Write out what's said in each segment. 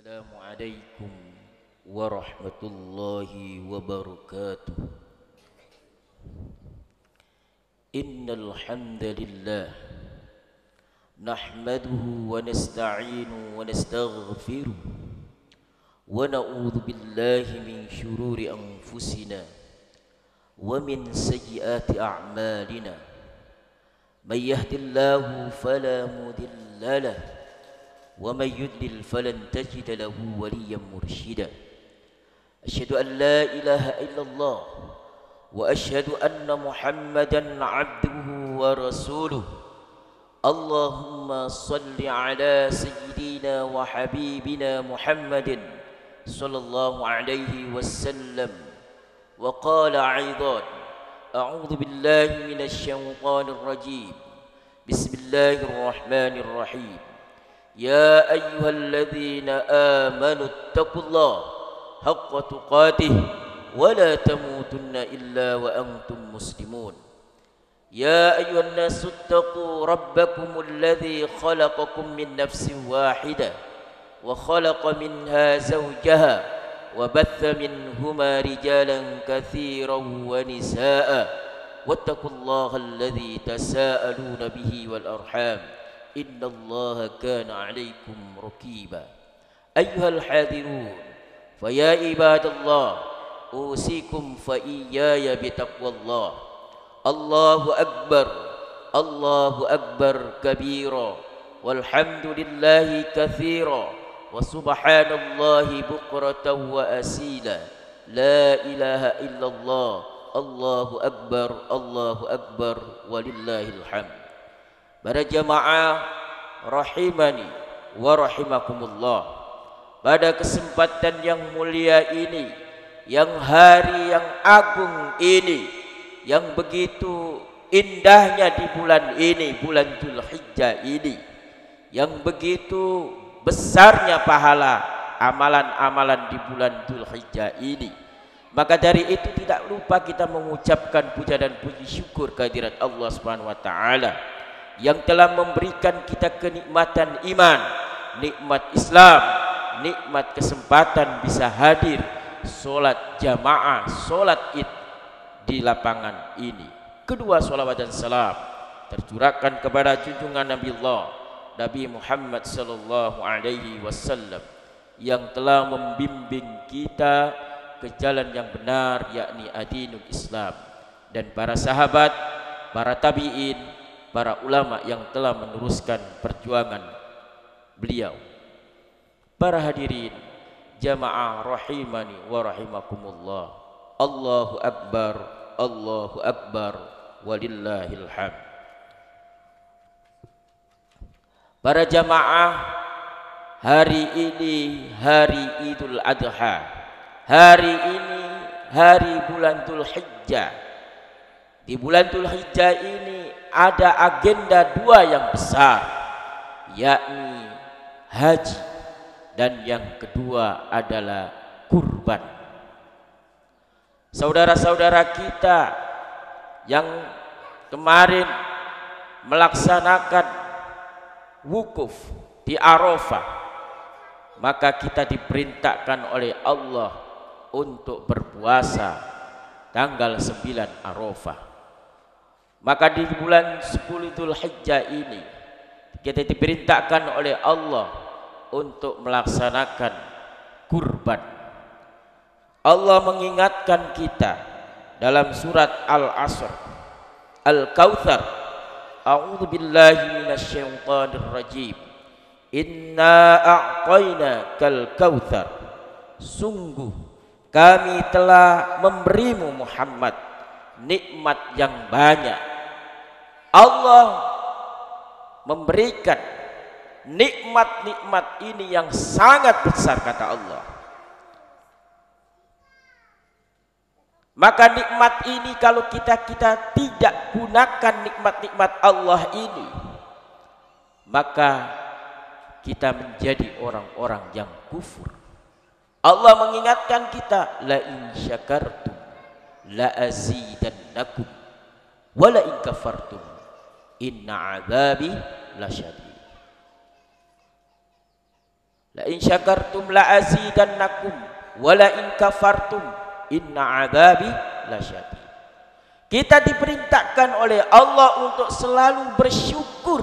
Assalamualaikum warahmatullahi wabarakatuh. Innal hamdalillah nahmaduhu wa nasta'inu wa nastaghfiruh wa na'udzu billahi min shururi anfusina wa min sayyiati a'malina. May yahdihillahu fala mudilla lahu ومن يضلل فلن تجد له وليا مرشدا. أشهد أن لا إله إلا الله وأشهد أن محمدا عبده ورسوله. اللهم صل على سيدنا وحبيبنا محمد صلى الله عليه وسلم. وقال أيضا: أعوذ بالله من الشيطان الرجيم. بسم الله الرحمن الرحيم. يا أيها الذين آمنوا اتقوا الله حق تقاته ولا تموتن إلا وأنتم مسلمون. يا أيها الناس اتقوا ربكم الذي خلقكم من نفس واحدة وخلق منها زوجها وبث منهما رجالا كثيرا ونساء واتقوا الله الذي تساءلون به والأرحام إن الله كان عليكم رقيبا. أيها الحاضرون فيا عباد الله أوصيكم فإياي بتقوى الله. الله أكبر الله أكبر كبيرا والحمد لله كثيرا وسبحان الله بكرة وأصيلا. لا إله إلا الله الله أكبر ولله الحمد. Para jamaah rahimani wa rahimakumullah, pada kesempatan yang mulia ini, yang hari yang agung ini, yang begitu indahnya di bulan ini, bulan Dzulhijjah ini, yang begitu besarnya pahala amalan-amalan di bulan Dzulhijjah ini, maka dari itu tidak lupa kita mengucapkan puja dan puji syukur kehadirat Allah Subhanahu wa taala yang telah memberikan kita kenikmatan iman, nikmat Islam, nikmat kesempatan bisa hadir solat jamaah, solat id di lapangan ini. Kedua, salawat dan salam tercurahkan kepada junjungan Nabi Allah Nabi Muhammad sallallahu alaihi wasallam yang telah membimbing kita ke jalan yang benar, yakni adinul Islam, dan para sahabat, para tabi'in, para ulama yang telah meneruskan perjuangan beliau. Para hadirin jamaah rahimani wa rahimakumullah, Allahu akbar walillahil hamd. Para jamaah, hari ini hari Idul Adha, hari ini hari bulan Dzulhijjah. Di bulan Dzulhijjah ini ada agenda dua yang besar, yakni haji, dan yang kedua adalah kurban. Saudara-saudara kita yang kemarin melaksanakan wukuf di Arafah, maka kita diperintahkan oleh Allah untuk berpuasa tanggal 9 Arafah. Maka di bulan 10 Dzulhijjah ini kita diperintahkan oleh Allah untuk melaksanakan kurban. Allah mengingatkan kita dalam surat Al-Asr, Al-Kautsar, A'udzu billahi minasyaitonir rajim. Inna a'tainakal kautsar. Sungguh kami telah memberimu Muhammad nikmat yang banyak. Allah memberikan nikmat-nikmat ini yang sangat besar, kata Allah. Maka nikmat ini kalau kita tidak gunakan nikmat-nikmat Allah ini, maka kita menjadi orang-orang yang kufur. Allah mengingatkan kita, la in syakartum la azidannakum wa la in kafartum inna azabi lasyadid. La in syakartum la azidannakum wa la in kafartum inna adzabi lasyadid. Kita diperintahkan oleh Allah untuk selalu bersyukur.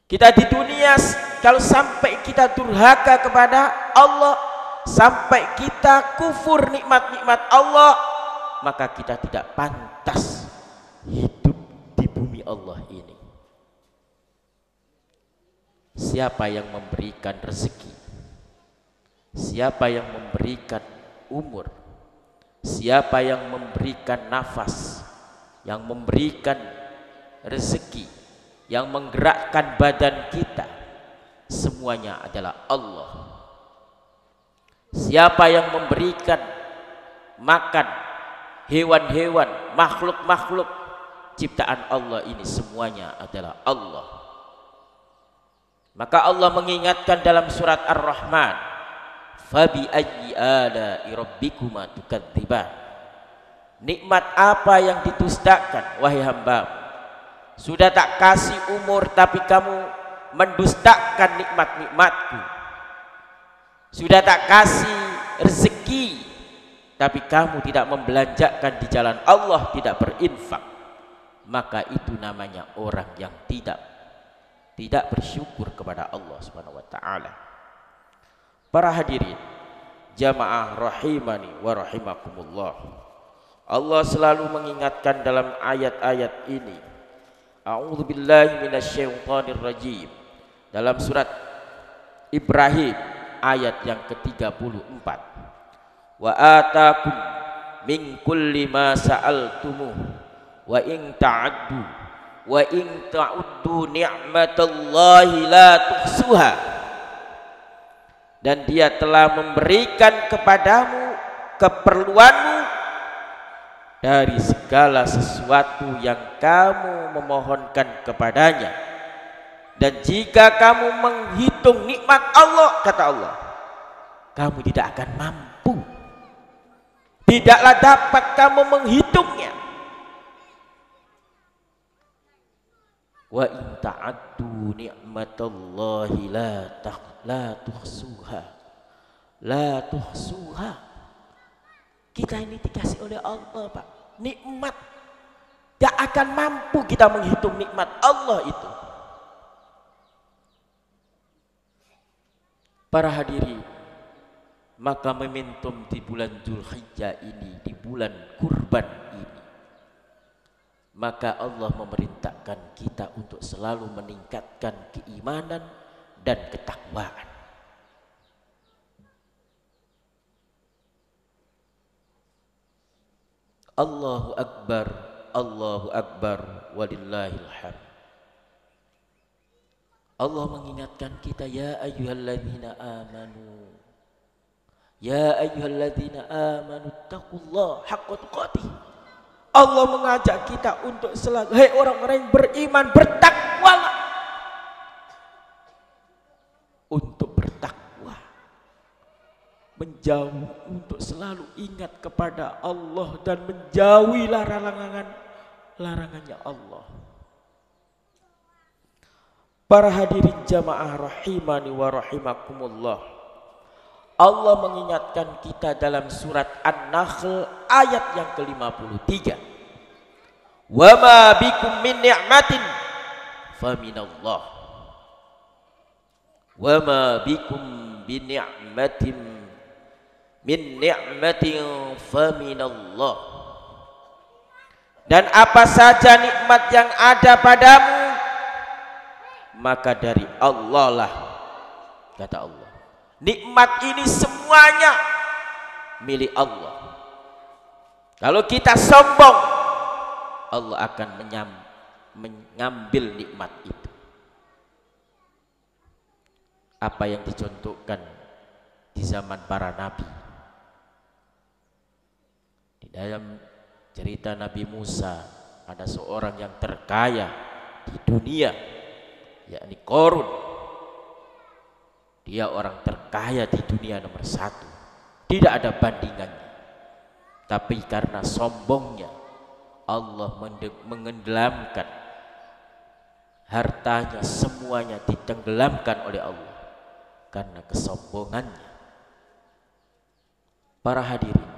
Kita di dunia kalau sampai kita durhaka kepada Allah, sampai kita kufur nikmat-nikmat Allah, maka kita tidak pantas hidup di bumi Allah ini. Siapa yang memberikan rezeki? Siapa yang memberikan umur? Siapa yang memberikan nafas, yang memberikan rezeki, yang menggerakkan badan kita? Semuanya adalah Allah. Siapa yang memberikan makan hewan-hewan, makhluk-makhluk ciptaan Allah ini? Semuanya adalah Allah. Maka Allah mengingatkan dalam surat Ar-Rahman, fabi ayyi ala'i rabbikuma tukadziban. Nikmat apa yang didustakan wahai hamba? Sudah tak kasih umur tapi kamu mendustakan nikmat-nikmatku. Sudah tak kasih rezeki tapi kamu tidak membelanjakan di jalan Allah, tidak berinfak. Maka itu namanya orang yang tidak bersyukur kepada Allah Subhanahu wa taala. Para hadirin jamaah rahimani wa rahimakumullah, Allah selalu mengingatkan dalam ayat-ayat ini, a'udzu billahi minasyaitonir rajim, dalam surat Ibrahim ayat yang ke-34, wa atakum min kulli ma sa'altumuh wa in ta'uddu ni'matallahi la tuhsuha. Dan dia telah memberikan kepadamu keperluanmu dari segala sesuatu yang kamu memohonkan kepadanya. Dan jika kamu menghitung nikmat Allah, kata Allah, kamu tidak akan mampu, tidaklah dapat kamu menghitungnya. Wa in ta'addu ni'matallahi la tuhsuha. Kita ini dikasih oleh Allah, Pak, nikmat, tidak akan mampu kita menghitung nikmat Allah itu. Para hadirin, maka momentum di bulan Dzulhijjah ini, di bulan kurban ini, maka Allah memerintahkan kita untuk selalu meningkatkan keimanan dan ketakwaan. Allahu Akbar, Allahu Akbar, walillahil hamd. Allah mengingatkan kita, ya ayyuhalladzina amanu, ya ayyuhalladzina amanu taqullaha haqqa tuqatih. Allah mengajak kita untuk selalu, hei orang-orang yang beriman, bertakwalah. Untuk bertakwa, menjauh, untuk selalu ingat kepada Allah dan menjauhi larangannya Allah. Para hadirin jamaah rahimani wa rahimakumullah, Allah mengingatkan kita dalam surat An-Nahl ayat yang ke-53. Wa ma bikum min ni'matin faminallah. Wa ma bikum min ni'matin faminallah. Dan apa saja nikmat yang ada padamu, maka dari Allah lah, kata Allah. Nikmat ini semuanya milik Allah. Kalau kita sombong, Allah akan mengambil nikmat itu. Apa yang dicontohkan di zaman para nabi. Di dalam cerita Nabi Musa, ada seorang yang terkaya di dunia, yakni Qarun. Dia orang terkaya di dunia nomor 1, tidak ada bandingannya. Tapi karena sombongnya, Allah menenggelamkan hartanya semuanya ditenggelamkan oleh Allah karena kesombongannya. Para hadirin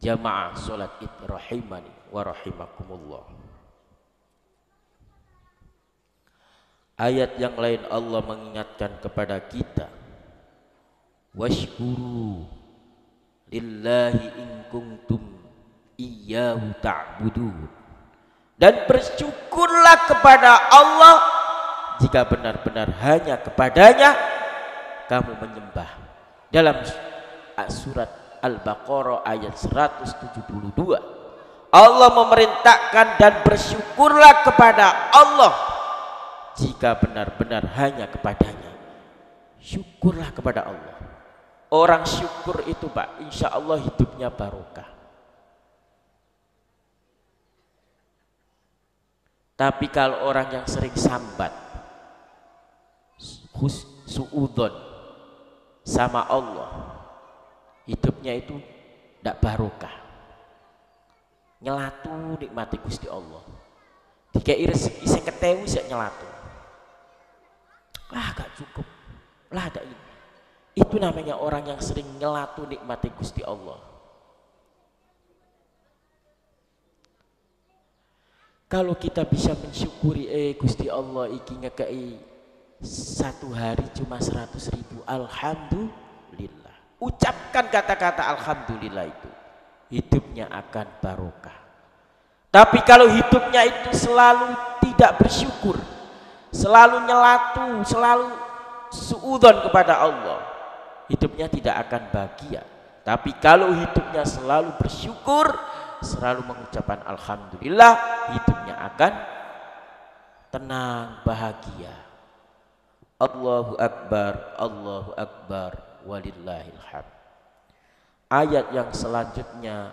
jamaah salat Id rahimani wa rahimakumullah. Ayat yang lain Allah mengingatkan kepada kita, washkuru lillahi in kuntum iyyahu ta'budun, dan bersyukurlah kepada Allah jika benar-benar hanya kepadanya kamu menyembah. Dalam surat Al-Baqarah ayat 172 Allah memerintahkan dan bersyukurlah kepada Allah jika benar-benar hanya kepadanya. Syukurlah kepada Allah. Orang syukur itu Pak, insya Allah hidupnya barokah. Tapi kalau orang yang sering sambat, suudzon sama Allah, hidupnya itu tidak barokah. Nyelatu nikmati Gusti Allah. Dikei rezeki sing ketewu sik nyelatu. Lah gak cukup. Lah ada ini. Itu namanya orang yang sering nyelatu nikmati Gusti Allah. Kalau kita bisa mensyukuri Gusti Allah iki ngekei satu hari cuma 100.000, alhamdulillah. Ucapkan kata-kata alhamdulillah itu, hidupnya akan barokah. Tapi kalau hidupnya itu selalu tidak bersyukur, selalu nyelatu, selalu suudzon kepada Allah, hidupnya tidak akan bahagia. Tapi kalau hidupnya selalu bersyukur, selalu mengucapkan alhamdulillah, hidupnya akan tenang, bahagia. Allahu Akbar, walillahil hamd. Ayat yang selanjutnya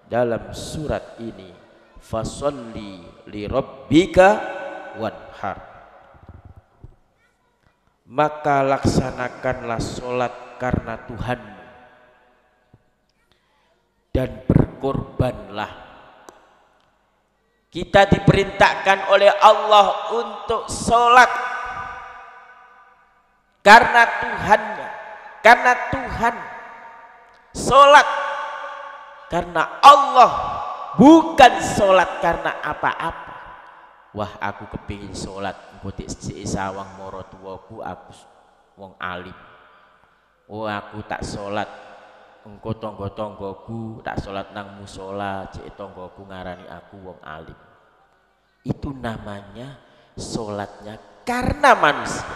dalam surat ini, fasholli li rabbika wanhar, maka laksanakanlah solat karena Tuhanmu dan berkorbanlah. Kita diperintahkan oleh Allah untuk solat karena Tuhannya, karena Tuhan. Solat karena Allah, bukan solat karena apa-apa. Wah, aku kepingin solat butik sawang moro tuwaku, aku wong alim. Oh, aku tak solat engko tangga-tanggaku tak solat nang musola, cek tanggaku ngarani aku wong alim. Itu namanya solatnya karena manusia,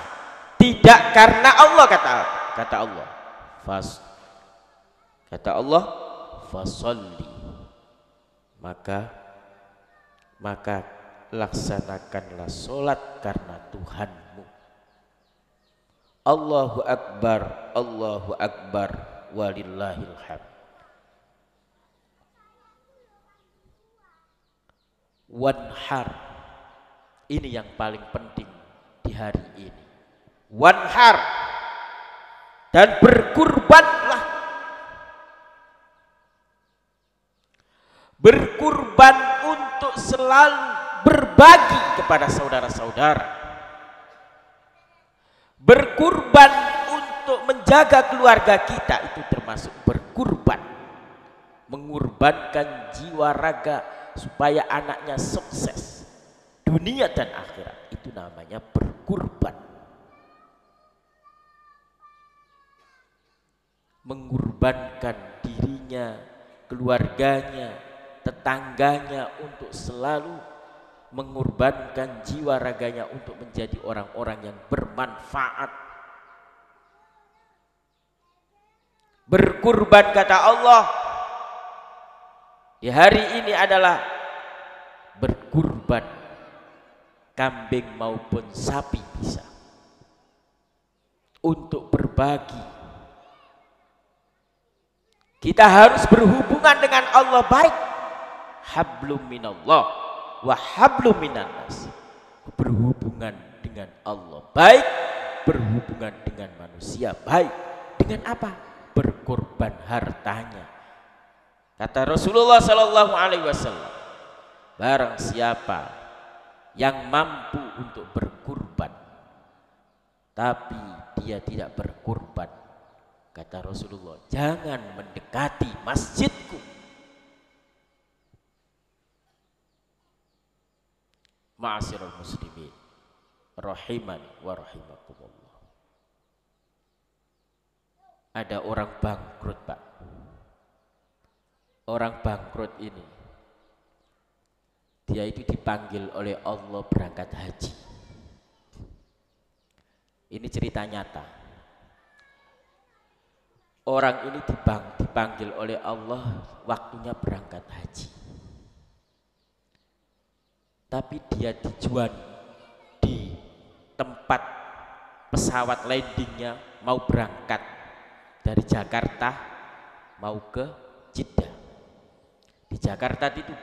tidak karena Allah. Kata Allah, kata Allah, fasholli, maka laksanakanlah solat karena Tuhanmu. Allahu Akbar, walillahil hamd. Wanhar, ini yang paling penting di hari ini. Wanhar, dan berkurbanlah. Berkurban untuk selalu berbagi kepada saudara-saudara. Berkurban untuk menjaga keluarga kita, itu termasuk berkurban. Mengorbankan jiwa raga supaya anaknya sukses dunia dan akhirat, itu namanya berkurban. Mengorbankan dirinya, keluarganya, tetangganya untuk selalu mengorbankan jiwa raganya untuk menjadi orang-orang yang bermanfaat. Berkurban, kata Allah, di hari ini adalah berkurban kambing maupun sapi bisa, untuk berbagi. Kita harus berhubungan dengan Allah baik. Hablum minallah wa hablum minannas. Berhubungan dengan Allah baik, berhubungan dengan manusia baik. Dengan apa? Berkorban hartanya. Kata Rasulullah sallallahu alaihi wasallam, barang siapa yang mampu untuk berkurban, tapi dia tidak berkurban, kata Rasulullah, jangan mendekati masjidku. Ma'asyiral muslimin rahimani wa rahimakumullah. Ada orang bangkrut, Pak. Orang bangkrut ini dia itu dipanggil oleh Allah berangkat haji. Ini cerita nyata. Orang ini dipanggil oleh Allah waktunya berangkat haji. Tapi dia dijual di tempat pesawat landingnya mau berangkat dari Jakarta mau ke Jeddah. Di Jakarta itu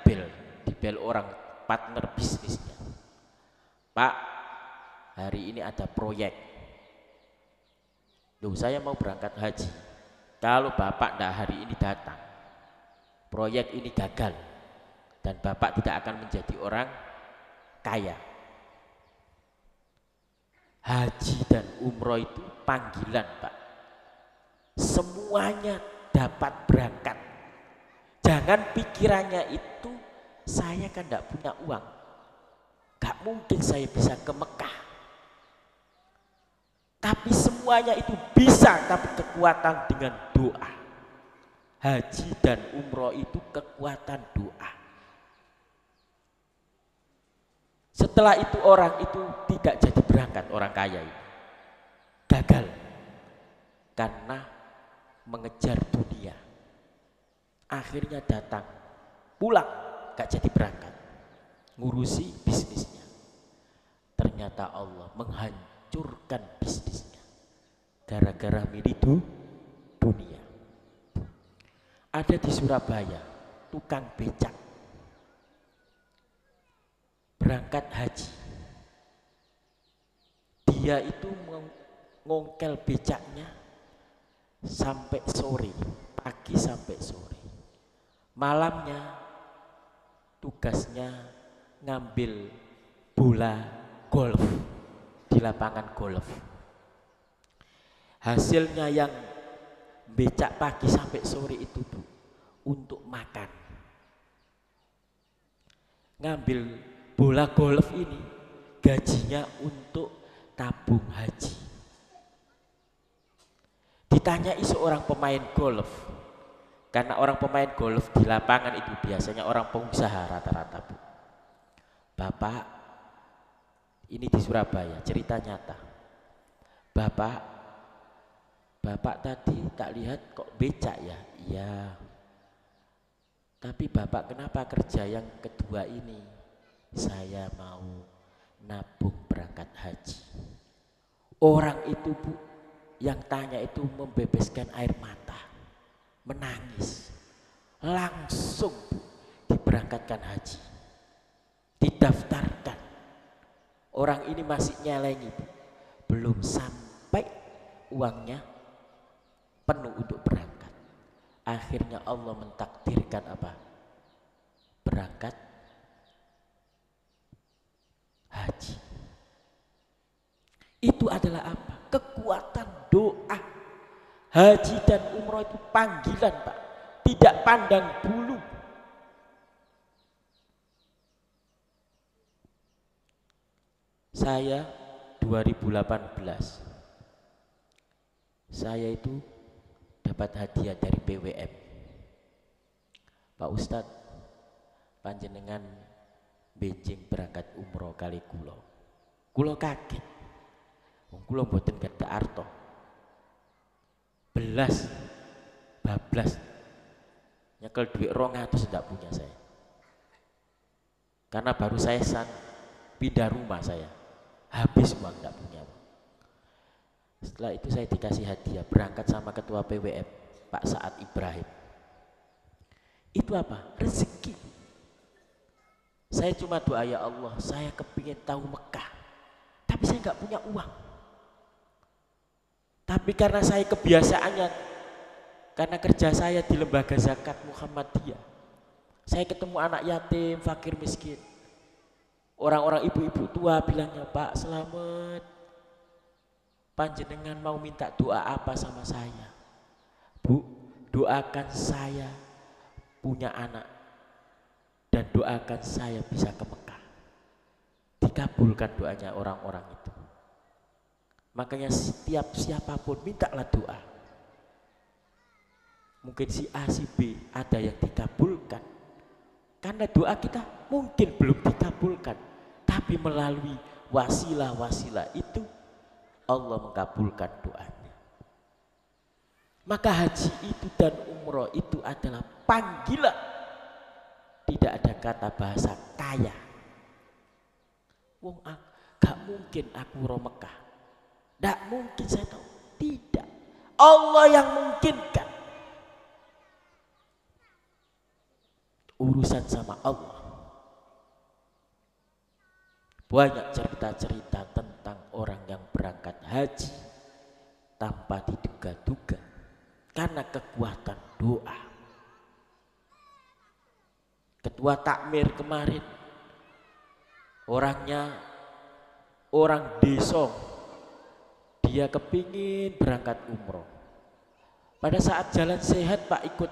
di bel orang partner bisnisnya. Pak, hari ini ada proyek. Loh, saya mau berangkat haji. Kalau Bapak tidak hari ini datang, proyek ini gagal dan Bapak tidak akan menjadi orang kaya. Haji dan umroh itu panggilan, Pak. Semuanya dapat berangkat. Jangan pikirannya itu saya kan tidak punya uang, gak mungkin saya bisa ke Mekah. Tapi semuanya itu bisa, tapi kekuatan dengan doa. Haji dan umroh itu kekuatan doa. Setelah itu orang itu tidak jadi berangkat, orang kaya ini gagal karena mengejar dunia. Akhirnya datang pulang, gak jadi berangkat, ngurusi bisnisnya. Ternyata Allah menghancurkan bisnisnya gara-gara milih dunia. Ada di Surabaya tukang becak berangkat haji. Dia itu ngongkel becaknya sampai sore, pagi sampai sore. Malamnya tugasnya ngambil bola golf di lapangan golf. Hasilnya yang becak pagi sampai sore itu, Bu, untuk makan. Ngambil bola golf ini gajinya untuk tabung haji. Ditanyai seorang pemain golf, karena orang pemain golf di lapangan itu biasanya orang pengusaha rata-rata, Bu. Bapak, ini di Surabaya, cerita nyata. Bapak tadi tak lihat kok becak ya? Iya. Tapi Bapak kenapa kerja yang kedua ini? Saya mau nabung berangkat haji. Orang itu, Bu, yang tanya itu membebeskan air mata, menangis. Langsung, Bu, diberangkatkan haji, didaftarkan. Orang ini masih nyelengi, Bu, belum sampai uangnya penuh untuk berangkat. Akhirnya Allah mentakdirkan apa? Berangkat haji. Itu adalah apa? Kekuatan doa. Haji dan umroh itu panggilan, Pak, tidak pandang bulu. Saya 2018 saya itu dapat hadiah dari PWM. Pak Ustadz, panjenengan benjing berangkat umroh kali kulo kaget. Wong kulo mboten gadah arto belas bablas nyekel duit 200 tidak punya saya, karena baru saya pindah rumah, saya habis uang, tidak punya. Setelah itu saya dikasih hadiah berangkat sama ketua PWM Pak Saad Ibrahim. Itu apa? Rezeki. Saya cuma doa, ya Allah, saya kepingin tahu Mekah, tapi saya nggak punya uang. Tapi karena saya kebiasaannya, karena kerja saya di lembaga zakat Muhammadiyah, saya ketemu anak yatim, fakir miskin. Orang-orang ibu-ibu tua bilangnya, Pak Selamet, panjenengan mau minta doa apa sama saya? Bu, doakan saya punya anak dan doakan saya bisa ke Mekah. Dikabulkan doanya orang-orang itu. Makanya setiap siapapun mintalah doa. Mungkin si A, si B ada yang dikabulkan. Karena doa kita mungkin belum dikabulkan, tapi melalui wasilah-wasilah itu Allah mengabulkan doanya. Maka haji itu dan umroh itu adalah panggilan. Tidak ada kata bahasa kaya. Wong gak mungkin aku roh Mekah. Gak mungkin saya tahu. Tidak. Allah yang mungkinkan. Urusan sama Allah. Banyak cerita-cerita tentang orang yang berangkat haji tanpa diduga-duga karena kekuatan doa. Ketua takmir kemarin orangnya orang desa, dia kepingin berangkat umroh. Pada saat jalan sehat Pak ikut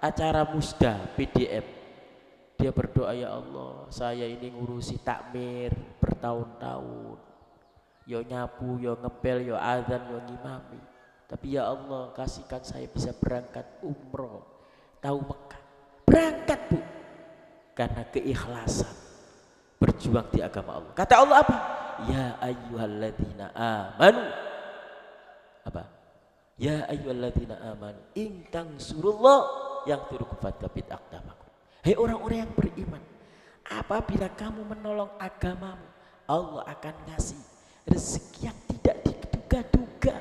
acara musda PDM. Dia berdoa, ya Allah, saya ini ngurusi takmir bertahun-tahun. Yo nyapu, yo ngepel, yo azan, yo ngimami. Tapi ya Allah, kasihkan saya bisa berangkat umroh, tahu Mekah. Berangkat Bu, karena keikhlasan berjuang di agama Allah. Kata Allah apa? Ya ayyuhalladzina amanu. Apa? Ya ayyuhalladzina amanu in tansurullah yang turukum fatsabit aqdamakum. Hei orang-orang yang beriman, apabila kamu menolong agamamu, Allah akan ngasih rezeki yang tidak diduga-duga.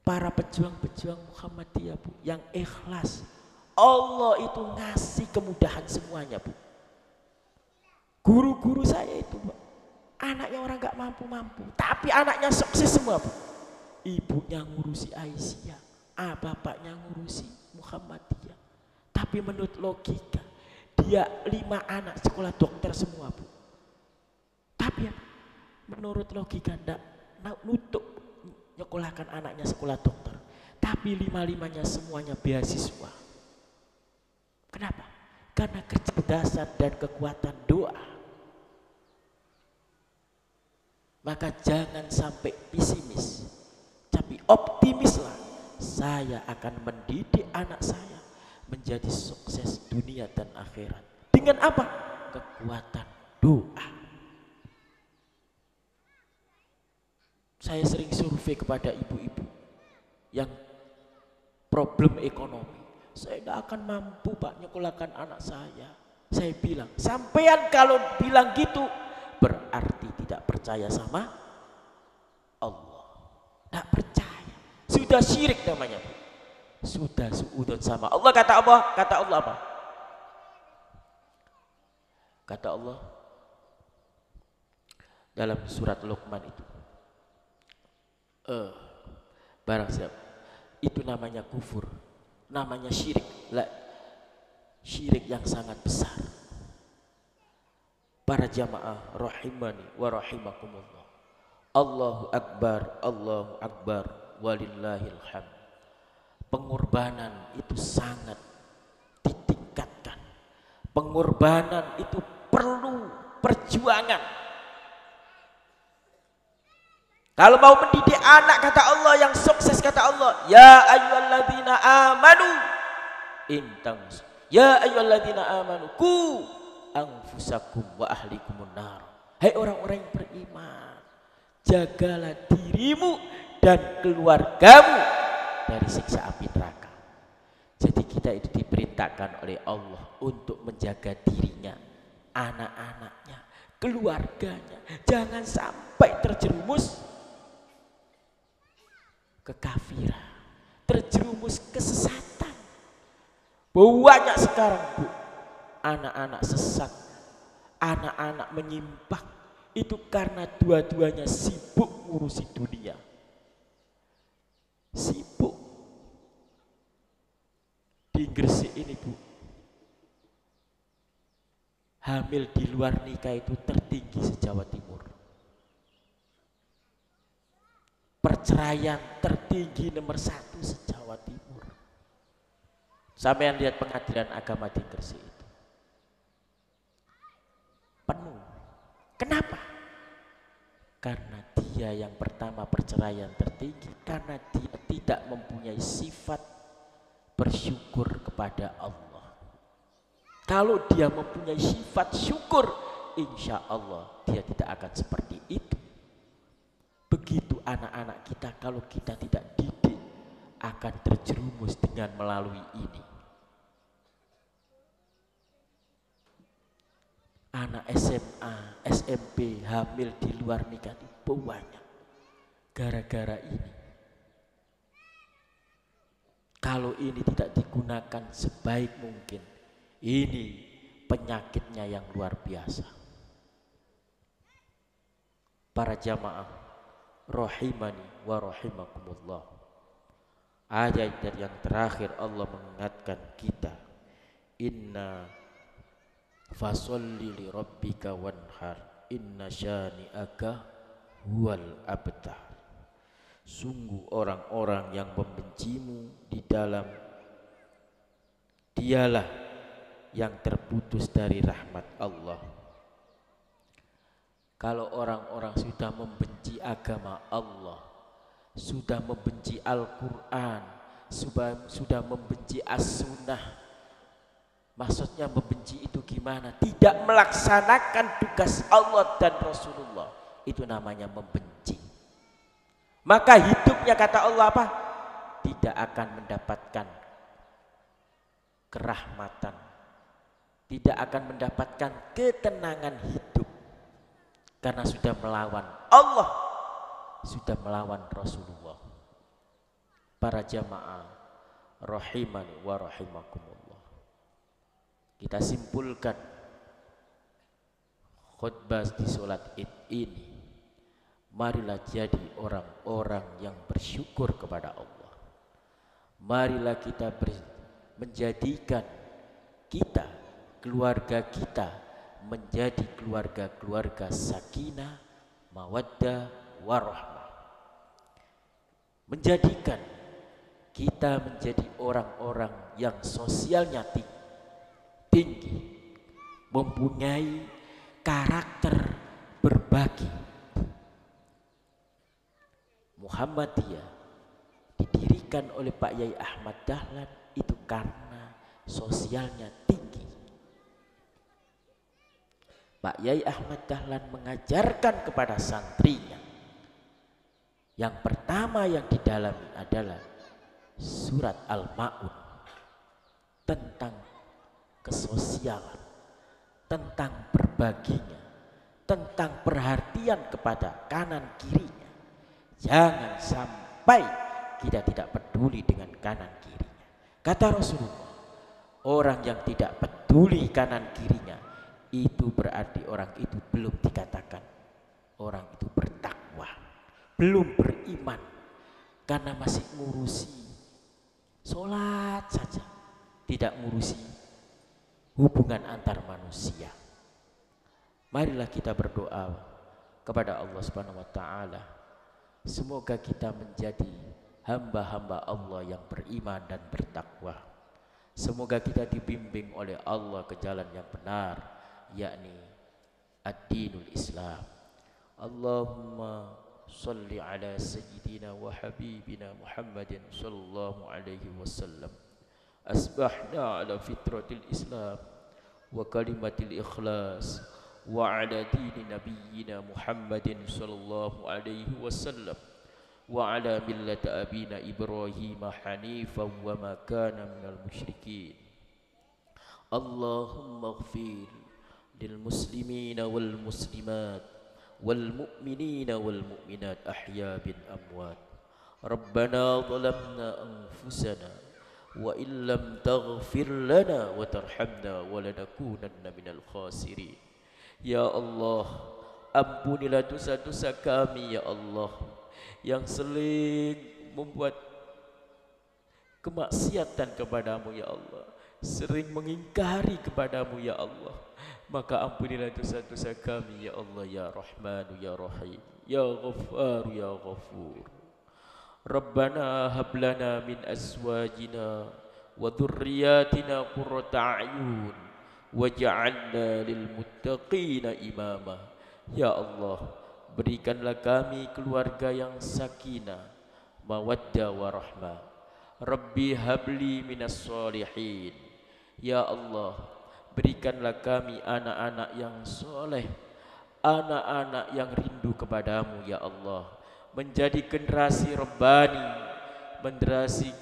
Para pejuang-pejuang Muhammadiyah Bu, yang ikhlas, Allah itu ngasih kemudahan semuanya Bu. Guru-guru saya itu Bu, anaknya orang gak mampu-mampu, tapi anaknya sukses semua Bu. Ibunya ngurusi Aisyah, bapaknya ngurusi Muhammadiyah. Tapi menurut logika, dia 5 anak sekolah dokter semua Bu. Tapi menurut logika ndak nutup nyekolahkan anaknya sekolah dokter. Tapi 5-5-nya semuanya beasiswa. Kenapa? Karena kecerdasan dan kekuatan doa. Maka jangan sampai pesimis, tapi optimislah. Saya akan mendidik anak saya menjadi sukses dunia dan akhirat. Dengan apa? Kekuatan doa. Saya sering survei kepada ibu-ibu yang problem ekonomi. Saya tidak akan mampu Pak nyekolahkan anak saya. Saya bilang, sampean kalau bilang gitu berarti tidak percaya sama Allah. Tidak percaya. Sudah syirik namanya Bu. Sudah suudon sama Allah. Kata Allah apa? Kata Allah dalam surat Luqman itu, barang siapa itu namanya kufur, namanya syirik, syirik yang sangat besar. Para jamaah rahimani wa rahimakumullah, Allahu Akbar walillahil hamd. Pengorbanan itu sangat ditingkatkan. Pengorbanan itu perlu perjuangan. Kalau mau mendidik anak, kata Allah, yang sukses, kata Allah, ya ayyuhalladzina amanu intans, ya ayyuhalladzina amanu ku anfusakum wa ahlikumun nar. Hai orang-orang yang beriman, jagalah dirimu dan keluargamu dari siksa api neraka. Jadi kita itu diperintahkan oleh Allah untuk menjaga dirinya, anak-anaknya, keluarganya, jangan sampai terjerumus kekafiran, terjerumus kesesatan. Banyak sekarang Bu, anak-anak sesat, anak-anak menyimpang, itu karena dua-duanya sibuk ngurusi dunia. Sibuk. Di Gresik ini Bu, hamil di luar nikah itu tertinggi se-Jawa Timur. Perceraian tertinggi nomor 1 se-Jawa Timur. Sampean lihat pengadilan agama di Gresik itu penuh. Kenapa? Karena dia yang pertama perceraian tertinggi, karena dia tidak mempunyai sifat bersyukur kepada Allah. Kalau dia mempunyai sifat syukur, insya Allah dia tidak akan seperti itu. Begitu anak-anak kita, kalau kita tidak didik, akan terjerumus dengan melalui ini. Anak SMA, SMP hamil di luar nikah itu banyak gara-gara ini. Kalau ini tidak digunakan sebaik mungkin, ini penyakitnya yang luar biasa. Para jamaah rahimani wa rahimakumullah. Ayat yang terakhir Allah mengingatkan kita, inna fasolli li rabbika wanhar inna syani'aka huwal abtar. Sungguh orang-orang yang membencimu di dalam dialah yang terputus dari rahmat Allah. Kalau orang-orang sudah membenci agama Allah, sudah membenci Al-Quran, sudah membenci As-Sunnah, maksudnya membenci itu gimana? Tidak melaksanakan tugas Allah dan Rasulullah, itu namanya membenci. Maka hidupnya, kata Allah apa? Tidak akan mendapatkan kerahmatan, tidak akan mendapatkan ketenangan hidup, karena sudah melawan Allah, sudah melawan Rasulullah. Para jamaah rahimani wa rahimakumullah, kita simpulkan khutbah di sholat Id ini, marilah jadi orang-orang yang bersyukur kepada Allah. Marilah kita menjadikan kita, keluarga kita, menjadi keluarga-keluarga sakinah, mawaddah, warahmah. Menjadikan kita menjadi orang-orang yang sosialnya tinggi, mempunyai karakter berbagi. Muhammadiyah didirikan oleh Pak Yai Ahmad Dahlan itu karena sosialnya tinggi. Pak Yai Ahmad Dahlan mengajarkan kepada santrinya, yang pertama yang didalami adalah surat Al-Ma'un tentang kesosialan, tentang berbaginya, tentang perhatian kepada kanan kirinya. Jangan sampai kita tidak peduli dengan kanan kirinya. Kata Rasulullah, orang yang tidak peduli kanan kirinya, itu berarti orang itu belum dikatakan orang itu bertakwa, belum beriman, karena masih ngurusi sholat saja, tidak ngurusi hubungan antar manusia. Marilah kita berdoa kepada Allah Subhanahu wa taala, semoga kita menjadi hamba-hamba Allah yang beriman dan bertakwa. Semoga kita dibimbing oleh Allah ke jalan yang benar, yakni ad-dinul Islam. Allahumma salli ala sayyidina wa habibina Muhammadin sallallahu alaihi wasallam. Asbahna ala fitratil Islam wa kalimatil ikhlas wa ala dini nabiyyina Muhammadin sallallahu alaihi wasallam wa ala millati abina Ibrahim hanifan wa ma kana minal musyrikin. Allahumma ighfir lil muslimina wal muslimat wal mu'minina wal mu'minat ahya bin amwat. Rabbana zalamna anfusana wa illam taghfir lana wa tarhamna wa lanakunanna minal khasirin. Ya Allah, ampunilah dosa-dosa kami ya Allah, yang sering membuat kemaksiatan kepadamu ya Allah, sering mengingkari kepadamu ya Allah, maka ampunilah dosa-dosa kami ya Allah ya Rahmanu ya Rahim ya Ghaffar ya Ghafur. Rabbana hab lana min azwajina wa dhurriyyatina qurrata a'yun waj'alna lil muttaqina imama. Ya Allah, berikanlah kami keluarga yang sakinah, mawaddah warahmah. Rabbi habli minas solihin. Ya Allah, berikanlah kami anak-anak yang soleh, anak-anak yang rindu kepadamu ya Allah, menjadi generasi Rabbani,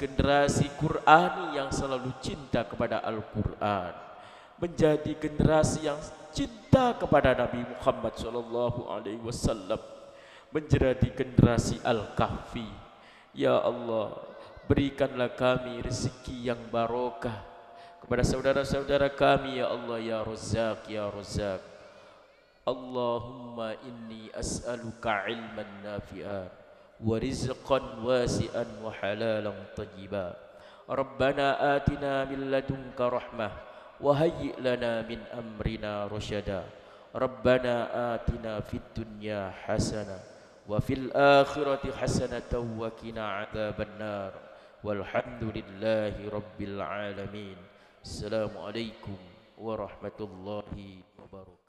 generasi Qur'ani yang selalu cinta kepada Al-Quran, menjadi generasi yang cinta kepada Nabi Muhammad SAW, menjadi generasi Al-Kahfi. Ya Allah, berikanlah kami rezeki yang barokah kepada saudara-saudara kami ya Allah ya Razzaq ya Razzaq. Allahumma inni as'aluka ilman nafi'an wa rizqan wasi'an wa halalan tayyiban. Rabbana atina min ladunka rahmah wa hayyi' lana min amrina rasyada. Rabbana atina fid dunya hasanah wa fil akhirati hasanatan wa qina adzabannar. Walhamdulillahi rabbil alamin. Assalamualaikum warahmatullahi wabarakatuh.